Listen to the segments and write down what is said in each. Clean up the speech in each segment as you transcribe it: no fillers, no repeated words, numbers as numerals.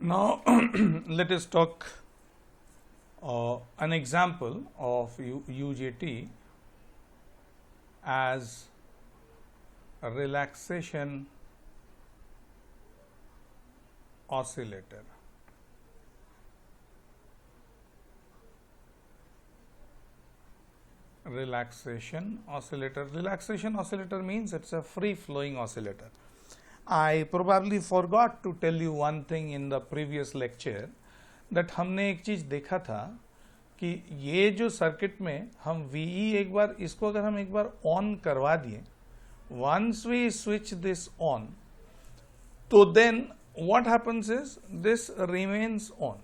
Now let us talk an example of UJT as a relaxation oscillator. Relaxation oscillator means it's a free flowing oscillator. I probably forgot to tell you one thing in the previous lecture that हमने एक चीज देखा था कि ये जो circuit में हम VE एक बार इसको अगर हम एक बार ऑन करवा दिए, once we switch this on, तो then what happens is this remains on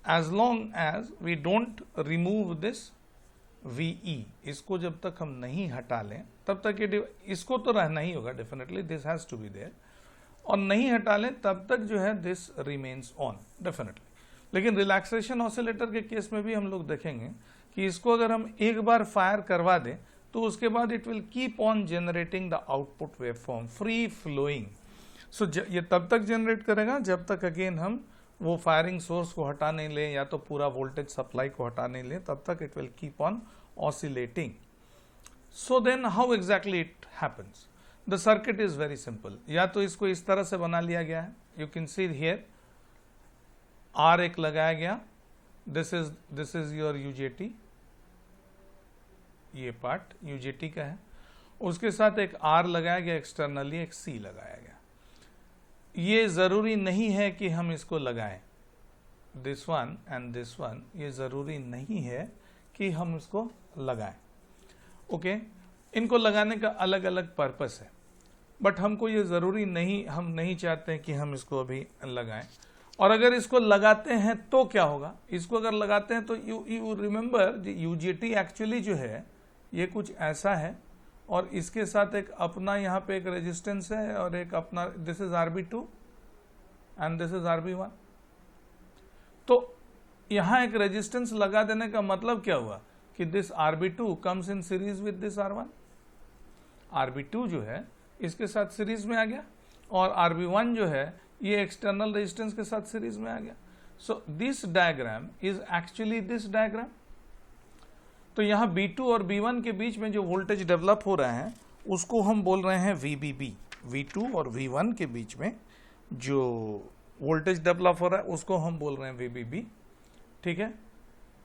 as long as we don't remove this VE. इसको जब तक हम नहीं हटा लें तब तक ये इसको तो रहना ही होगा definitely, this has to be there, और नहीं हटा लें तब तक जो है दिस रिमेन्स ऑन डेफिनेटली. लेकिन रिलैक्सेशन ऑसिलेटर के केस में भी हम लोग देखेंगे कि इसको अगर हम एक बार फायर करवा दें तो उसके बाद it will keep on generating the output waveform free flowing. So ये तब तक जनरेट करेगा जब तक अगेन हम वो फायरिंग सोर्स को हटा नहीं लें या तो पूरा वोल्टेज सप्लाई को हटा नहीं लें, तब तक it will keep on oscillating. So then how exactly it happens? The circuit is very simple. या तो इसको इस तरह से बना लिया गया है, you can see here R एक लगाया गया, दिस इज योर यूजेटी, ये पार्ट यूजेटी का है, उसके साथ एक आर लगाया गया एक्सटर्नली, एक सी लगाया गया. ये जरूरी नहीं है कि हम इसको लगाएं, this one and this one, ये जरूरी नहीं है कि हम इसको लगाएं. ओके, इनको लगाने का अलग अलग पर्पस है, बट हमको ये जरूरी नहीं, हम नहीं चाहते कि हम इसको अभी लगाएं. और अगर इसको लगाते हैं तो क्या होगा? इसको अगर लगाते हैं तो यू रिमेंबर यूजेटी एक्चुअली जो है ये कुछ ऐसा है, और इसके साथ एक अपना यहाँ पे एक रेजिस्टेंस है और एक अपना, this is RB2 and this is RB1. तो यहाँ एक रेजिस्टेंस लगा देने का मतलब क्या हुआ कि this RB2 comes in series with this R1. RB2 जो है इसके साथ सीरीज में आ गया और RB1 जो है ये एक्सटर्नल रेजिस्टेंस के साथ सीरीज में आ गया. So this diagram is actually this diagram. तो यहाँ B2 और B1 के बीच में जो वोल्टेज डेवलप हो रहा है उसको हम बोल रहे हैं VBB. V2 और V1 के बीच में जो वोल्टेज डेवलप हो रहा है उसको हम बोल रहे हैं VBB. ठीक है,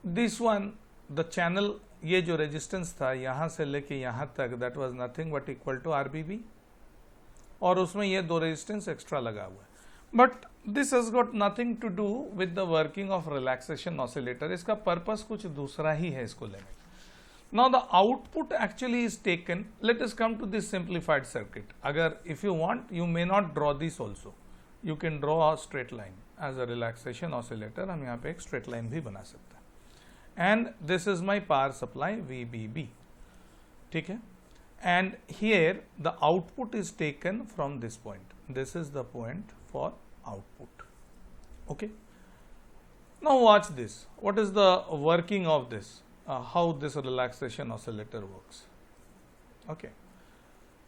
दिस वन द चैनल, ये जो रेजिस्टेंस था यहाँ से लेके यहाँ तक, that was nothing but equal to RBB, और उसमें ये दो रेजिस्टेंस एक्स्ट्रा लगा हुआ है. But this has got nothing to do with the working of relaxation oscillator. इसका पर्पस कुछ दूसरा ही है इसको लेने का. Now the output actually is taken. Let us come to this simplified circuit. अगर if you want, you may not draw this also. You can draw a straight line as a relaxation oscillator. हम यहाँ पे एक straight line भी बना सकते हैं. And this is my power supply VBB. ठीक है? And here the output is taken from this point. This is the point for output. Okay? Now watch this. What is the working of this? How this relaxation oscillator works. Okay,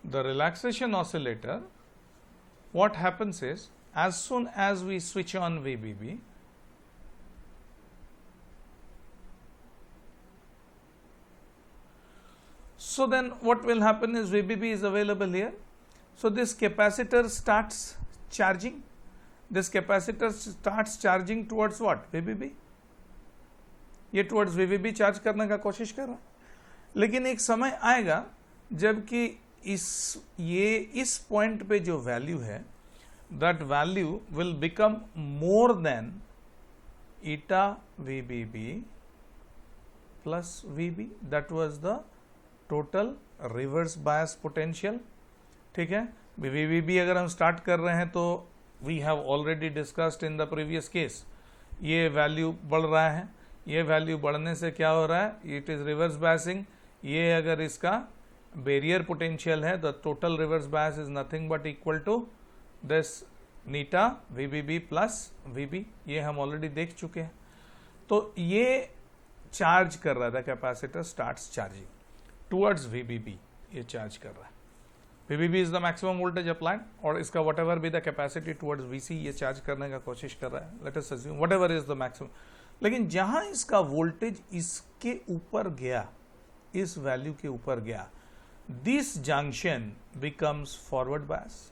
the relaxation oscillator, what happens is as soon as we switch on VBB, so then what will happen is VBB is available here. So this capacitor starts charging. This capacitor starts charging towards what? VBB. ये towards VBB charge करने का कोशिश कर रहा है. लेकिन एक समय आएगा जबकि इस पॉइंट पे जो वैल्यू है, that value will become more than eta VBB plus VB. That was the total reverse bias potential. ठीक है, VBB अगर हम स्टार्ट कर रहे हैं तो we have already discussed in the previous case, ये वैल्यू बढ़ रहा है, ये वैल्यू बढ़ने से क्या हो रहा है, इट इज रिवर्स बायसिंग. ये अगर इसका बैरियर पोटेंशियल है, the total reverse bias is nothing but equal to this eta VBB plus VB. ये हम ऑलरेडी देख चुके हैं. तो ये चार्ज कर रहा था, capacitor starts charging towards VBB, ये चार्ज कर रहा है. VBB is the maximum voltage applied, और इसका what ever be the capacity towards VC, ये चार्ज करने का कोशिश कर रहा है, let us assume what ever is the maximum. लेकिन जहां इसका वोल्टेज इसके ऊपर गया, इस वैल्यू के ऊपर गया, this junction becomes forward bias.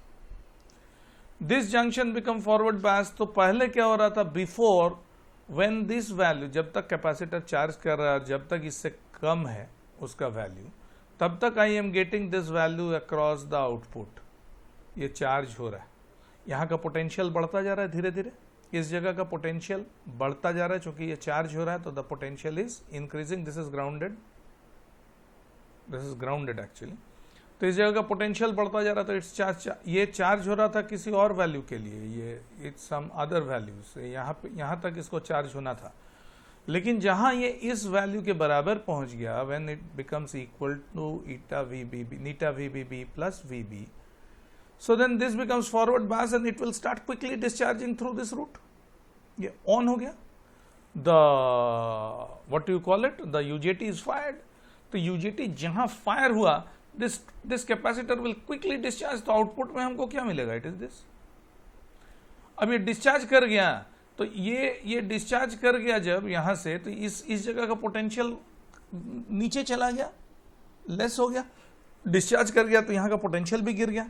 This junction become forward bias, तो पहले क्या हो रहा था, बिफोर व्हेन दिस वैल्यू, जब तक कैपेसिटर चार्ज कर रहा है, जब तक इससे कम है उसका वैल्यू, तब तक I am getting this value across the output, ये चार्ज हो रहा है। यहाँ का पोटेंशियल बढ़ता जा रहा है धीरे धीरे, इस जगह का पोटेंशियल बढ़ता जा रहा है, चूंकि ये चार्ज हो रहा है तो the potential is increasing. This is grounded, this is grounded actually. तो इस जगह का पोटेंशियल बढ़ता जा रहा था, इट्स चार्ज, ये चार्ज हो रहा था किसी और वैल्यू के लिए, ये इट्स सम अदर वैल्यू से यहाँ तक इसको चार्ज होना था। लेकिन जहां ये इस वैल्यू के बराबर पहुंच गया, when it becomes equal to eta VBB plus VB, so then this becomes forward bias and it will start quickly discharging through this route. ये ऑन हो गया, the what do you call it, the UJT is fired. तो UJT जहां fire हुआ, this capacitor will quickly discharge, तो output में हमको क्या मिलेगा, it is this। अब ये डिस्चार्ज कर गया, तो ये डिस्चार्ज कर गया जब यहां से, तो इस जगह का पोटेंशियल नीचे चला गया, लेस हो गया, डिस्चार्ज कर गया तो यहां का पोटेंशियल भी गिर गया।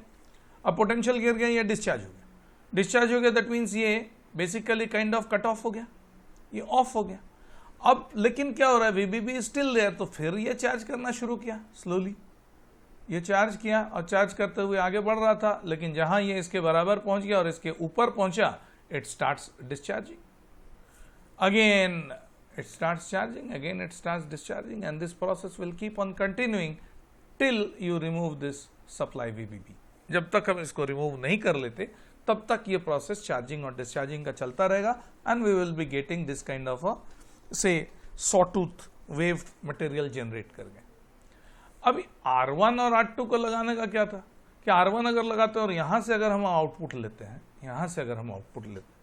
अब पोटेंशियल गिर गया, ये डिस्चार्ज हो गया, डिस्चार्ज हो गया, दैट मीन्स ये basically kind of cut off हो गया, ये ऑफ हो गया। अब लेकिन क्या हो रहा है, VBB स्टिल देयर, तो फिर ये चार्ज करना शुरू किया स्लोली, ये चार्ज किया और चार्ज करते हुए आगे बढ़ रहा था, लेकिन जहां ये इसके बराबर पहुंच गया और इसके ऊपर पहुंचा, it starts discharging, again it starts charging, again it starts discharging, and this process will keep on continuing till you remove this supply VBB। जब तक हम इसको रिमूव नहीं कर लेते तब तक ये प्रोसेस चार्जिंग और डिस्चार्जिंग का चलता रहेगा, and we will be getting this kind of a say sawtooth wave material generate कर गए। अभी R1 और R2 को लगाने का क्या था कि R1 अगर लगाते हैं और यहां से अगर हम आउटपुट लेते हैं, यहां से अगर हम आउटपुट लेते हैं,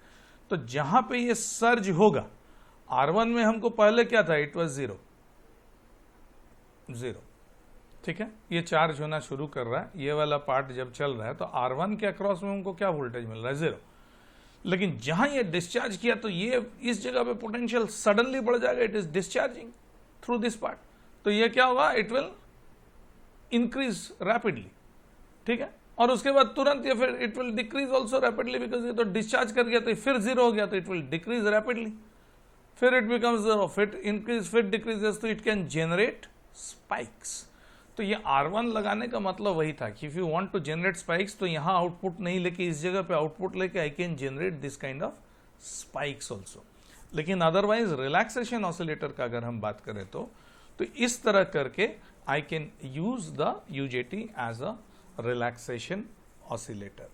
तो जहां पे ये सर्ज होगा, R1 में हमको पहले क्या था, इट वाज 0, ठीक है, ये चार्ज होना शुरू कर रहा है, ये वाला पार्ट जब चल रहा है, तो R1 के अक्रॉस में हमको क्या वोल्टेज मिल रहा है, 0। लेकिन जहां ये डिस्चार्ज किया तो ये इस जगह पे पोटेंशियल सडनली बढ़ जाएगा, it is discharging through this part, तो ये क्या होगा, इट विल इंक्रीज रैपिडली, ठीक है, और उसके बाद तुरंत ये फिर it will decrease also rapidly, because ये तो डिस्चार्ज कर गया तो फिर 0 हो गया, तो इट विल डिक्रीज रैपिडली, फिर इट बिकम्स 0, फिर इंक्रीज, फिर डिक्रीजेस, तो इट कैन जनरेट स्पाइक्स। तो ये R1 लगाने का मतलब वही था कि if you want to generate spikes, तो यहां आउटपुट नहीं लेके इस जगह पे आउटपुट लेके I can generate this kind of spikes also. लेकिन अदरवाइज रिलैक्सेशन ऑसिलेटर का अगर हम बात करें तो इस तरह करके I can use the UJT as a relaxation oscillator।